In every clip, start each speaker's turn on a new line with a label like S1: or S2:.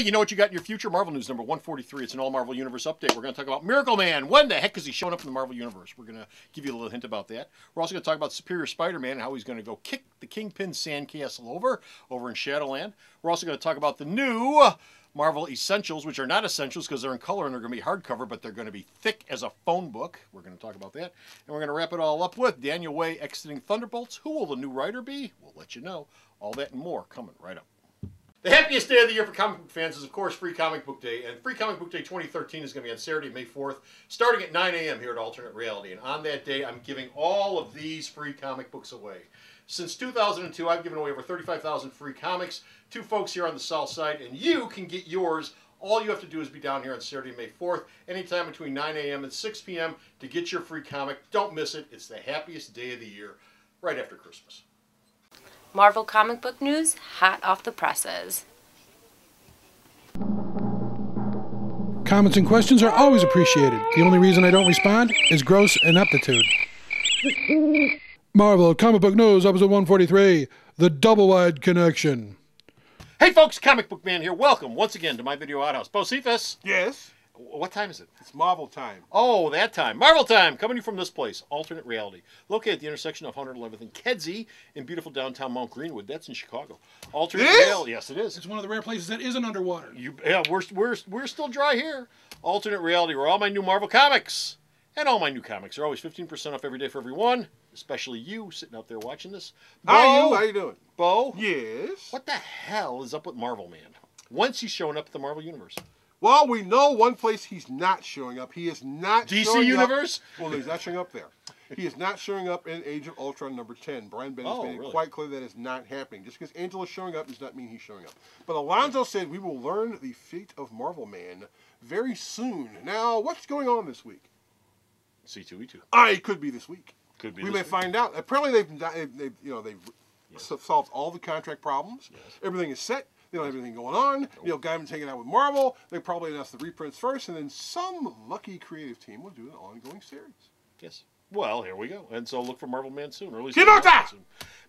S1: you know what you got in your future? Marvel News number 143. It's an all-Marvel Universe update. We're going to talk about Miracle Man. When the heck is he showing up in the Marvel Universe? We're going to give you a little hint about that. We're also going to talk about Superior Spider-Man and how he's going to go kick the Kingpin sandcastle over in Shadowland. We're also going to talk about the new Marvel Essentials, which are not essentials because they're in color and they're going to be hardcover, but they're going to be thick as a phone book. We're going to talk about that. And we're going to wrap it all up with Daniel Way exiting Thunderbolts. Who will the new writer be? We'll let you know. All that and more coming right up. The happiest day of the year for comic book fans is, of course, Free Comic Book Day. And Free Comic Book Day 2013 is going to be on Saturday, May 4th, starting at 9 a.m. here at Alternate Reality. And on that day, I'm giving all of these free comic books away. Since 2002, I've given away over 35,000 free comics to folks here on the South Side, and you can get yours. All you have to do is be down here on Saturday, May 4th, anytime between 9 a.m. and 6 p.m. to get your free comic. Don't miss it. It's the happiest day of the year, right after Christmas.
S2: Marvel comic book news, hot off the presses.
S3: Comments and questions are always appreciated. The only reason I don't respond is gross ineptitude. Marvel comic book news, episode 143, The Double-Wide Connection.
S1: Hey folks, Comic Book Man here. Welcome once again to my video outhouse. Bo Cephas.
S4: Yes?
S1: What time is it?
S4: It's Marvel time.
S1: Oh, that time. Marvel time. Coming to you from this place, Alternate Reality. Located at the intersection of 111th and Kedzie in beautiful downtown Mount Greenwood. That's in Chicago. Alternate Reality. Yes, it is.
S3: It's one of the rare places that isn't underwater.
S1: Yeah, we're still dry here. Alternate Reality, where all my new Marvel comics and all my new comics are always 15% off every day for everyone, especially you sitting out there watching this. Bo,
S4: How you doing?
S1: Bo?
S4: Yes?
S1: What the hell is up with Marvel Man? When's he showing up at the Marvel Universe?
S4: Well, we know one place he's not showing up. He is not
S1: DC
S4: showing
S1: Universe?
S4: Up. Well, he's not showing up there. He is not showing up in Age of Ultron number 10. Brian Bendis made it quite clear that is not happening. Just because Angela's showing up does not mean he's showing up. But Alonzo said we will learn the fate of Marvel Man very soon. Now, what's going on this week?
S1: C2E2.
S4: It could be this week.
S1: Could be.
S4: We may find out. Apparently, they've solved all the contract problems.
S1: Yes.
S4: Everything is set. They don't have anything going on. Neil Gaiman's hanging out with Marvel. They probably announced the reprints first, and then some lucky creative team will do an ongoing series.
S1: Yes. Well, here we go. And so look for Marvel Man soon. Or at least soon.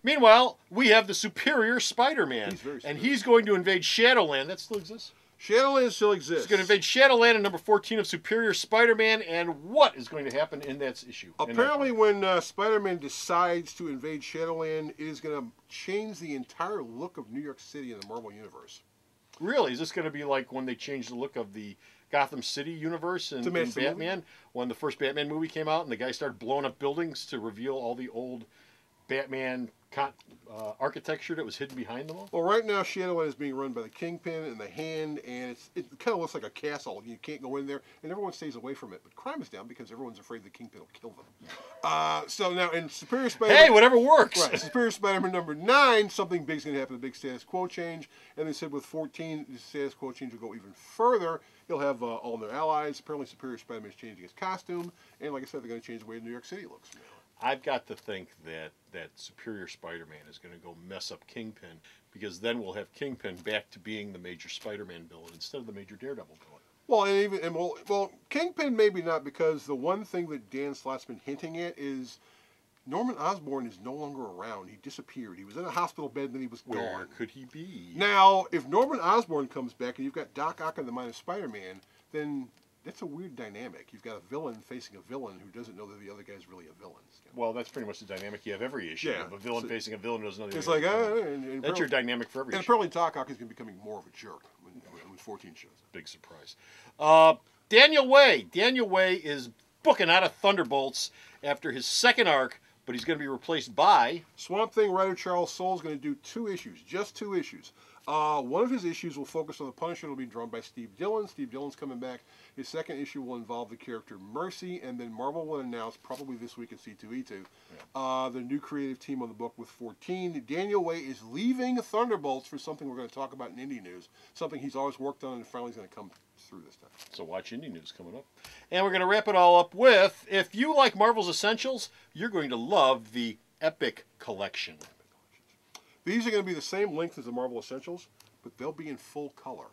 S1: Meanwhile, we have the Superior Spider-Man.
S4: He's very
S1: and
S4: superior.
S1: he's going to invade Shadowland. That still exists?
S4: Shadowland still exists.
S1: He's going to invade Shadowland in number 14 of Superior Spider-Man. And what is going to happen in that issue?
S4: Apparently, when Spider-Man decides to invade Shadowland, it is going to change the entire look of New York City in the Marvel Universe.
S1: Really? Is this going to be like when they changed the look of the Gotham City universe in Batman? When the first Batman movie came out and the guy started blowing up buildings to reveal all the old Batman architecture that was hidden behind them all?
S4: Well, right now, Shadowland is being run by the Kingpin and the Hand, and it kind of looks like a castle. You can't go in there, and everyone stays away from it. But crime is down because everyone's afraid the Kingpin will kill them. So now, in Superior Spider-Man...
S1: Hey, whatever works!
S4: Right, Superior Spider-Man number 9, something big's going to happen, a big status quo change. And they said with 14, the status quo change will go even further. He'll have all their allies. Apparently, Superior Spider-Man is changing his costume. And like I said, they're going to change the way New York City looks now.
S1: I've got to think that Superior Spider-Man is going to go mess up Kingpin, because then we'll have Kingpin back to being the major Spider-Man villain instead of the major Daredevil villain.
S4: Well, Kingpin maybe not, because the one thing that Dan Slott's been hinting at is Norman Osborn is no longer around. He disappeared. He was in a hospital bed, and then he was gone.
S1: Where could he be?
S4: Now, if Norman Osborn comes back and you've got Doc Ock and the Mind of Spider-Man, then that's a weird dynamic. You've got a villain facing a villain who doesn't know that the other guy's really a villain.
S1: Well, that's pretty much the dynamic you have every issue.
S4: Yeah.
S1: Of a villain facing a villain who doesn't know the
S4: It's
S1: other
S4: like,
S1: that's your dynamic for every
S4: and
S1: issue.
S4: apparently Doc Ock is going to be becoming more of a jerk when 14 shows up.
S1: Big surprise. Daniel Way. Daniel Way is booking out of Thunderbolts after his second arc, but he's going to be replaced by...
S4: Swamp Thing writer Charles Soule is going to do 2 issues, just 2 issues. One of his issues will focus on the Punisher. It'll be drawn by Steve Dillon. Steve Dillon's coming back. His second issue will involve the character Mercy, and then Marvel will announce, probably this week at C2E2, the new creative team on the book with 14. Daniel Way is leaving Thunderbolts for something we're going to talk about in Indie News, something he's always worked on and finally is going to come through this time.
S1: So watch Indie News coming up. And we're going to wrap it all up with, if you like Marvel's Essentials, you're going to love the Epic Collection.
S4: These are going to be the same length as the Marvel Essentials, but they'll be in full color.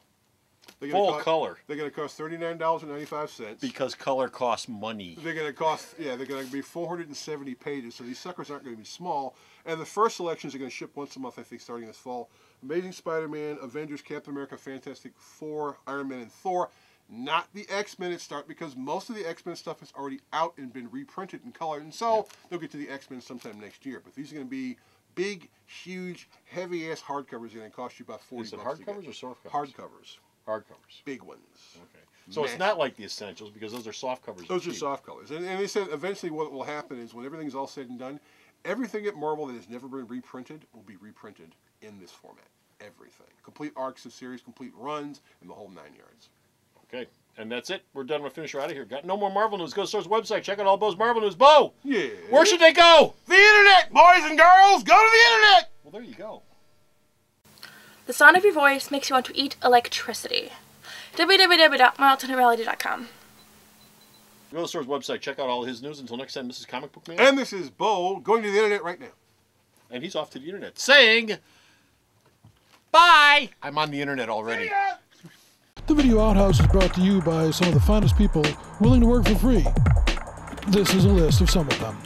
S1: Full color.
S4: They're going to cost $39.95.
S1: Because color costs money.
S4: They're going to cost, they're going to be 470 pages, so these suckers aren't going to be small. And the first selections are going to ship once a month, I think, starting this fall. Amazing Spider-Man, Avengers, Captain America, Fantastic Four, Iron Man, and Thor. Not the X-Men at start, because most of the X-Men stuff is already out and been reprinted in color, and so they'll get to the X-Men sometime next year. But these are going to be big, huge, heavy-ass hardcovers. They're going to cost you about $40.
S1: Is it hardcovers or soft covers?
S4: Hardcovers.
S1: Hardcovers.
S4: Big ones.
S1: Okay. So it's not like the Essentials, because those are soft covers.
S4: Those are soft covers. And they said eventually what will happen is when everything's all said and done, everything at Marvel that has never been reprinted will be reprinted in this format. Everything. Complete arcs of series, complete runs, and the whole 9 yards.
S1: Okay. And that's it. We're done. We'll finish her out of here. Got no more Marvel news. Go to the store's website. Check out all Bo's Marvel news. Bo!
S4: Yeah.
S1: Where should they go?
S4: The internet, boys and girls! Go to the internet!
S1: Well, there you go.
S5: The sound of your voice makes you want to eat electricity. www.myalternatereality.com.
S1: Go to the store's website. Check out all his news. Until next time, this is Comic Book Man.
S4: And this is Bo going to the internet right now.
S1: And he's off to the internet saying, bye! I'm on the internet already.
S3: The Video Outhouse is brought to you by some of the finest people willing to work for free. This is a list of some of them.